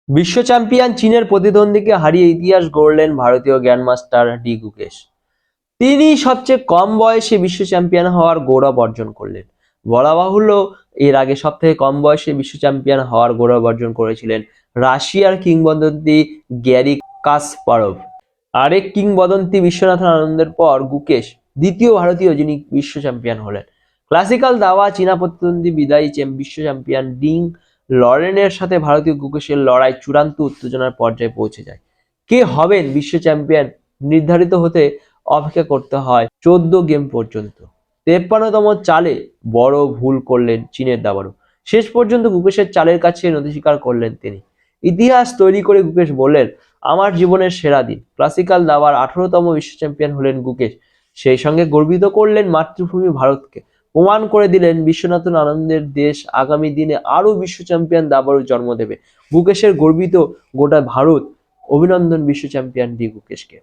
বিশ্ব চ্যাম্পিয়ন চীনের প্রতিদ্বন্দ্বীকে হারিয়ে ইতিহাস গড়লেন ভারতীয় গ্র্যান্ডমাস্টার ডি গুকেশ। তিনি সবচেয়ে কম বয়সে বিশ্ব চ্যাম্পিয়ন হওয়ার গৌরব অর্জন করলেন। বলা বাহুল্য, এর আগে সবথেকে কম বয়সে বিশ্ব চ্যাম্পিয়ন হওয়ার গৌরব অর্জন করেছিলেন রাশিয়ার কিংবদন্তি গ্যারি কাসপারভ। আরেক কিংবদন্তি বিশ্বনাথন আনন্দের পর গুকেশ দ্বিতীয় ভারতীয় যিনি বিশ্ব চ্যাম্পিয়ন হলেন। ক্লাসিক্যাল দাবা চীনা প্রতিদ্বন্দ্বী বিদায়ী বিশ্ব চ্যাম্পিয়ন ডিং লরেনের সাথে ভারতীয় গুকেশের লড়াই চূড়ান্ত উত্তেজনার পর্যায়ে পৌঁছে যায়। কে হবেন বিশ্ব চ্যাম্পিয়ন নির্ধারিত হতে অপেক্ষা করতে হয় 14 গেম পর্যন্ত। 53তম চালে বড় ভুল করলেন চীনের দাবাড়ু। শেষ পর্যন্ত গুকেশের চালের কাছে নতি স্বীকার করলেন তিনি। ইতিহাস তৈরি করে গুকেশ বললেন, আমার জীবনের সেরা দিন। ক্লাসিক্যাল দাবার 18তম বিশ্ব চ্যাম্পিয়ন হলেন গুকেশ। সেই সঙ্গে গর্বিত করলেন মাতৃভূমি ভারতকে। প্রমাণ করে দিলেন বিশ্বনাথন আনন্দের দেশ আগামী দিনে আরো বিশ্ব চ্যাম্পিয়ন দাবাড়ু জন্ম দেবে। গুকেশের গর্বিত গোটা ভারত। অভিনন্দন বিশ্ব চ্যাম্পিয়ন ডি গুকেশকে।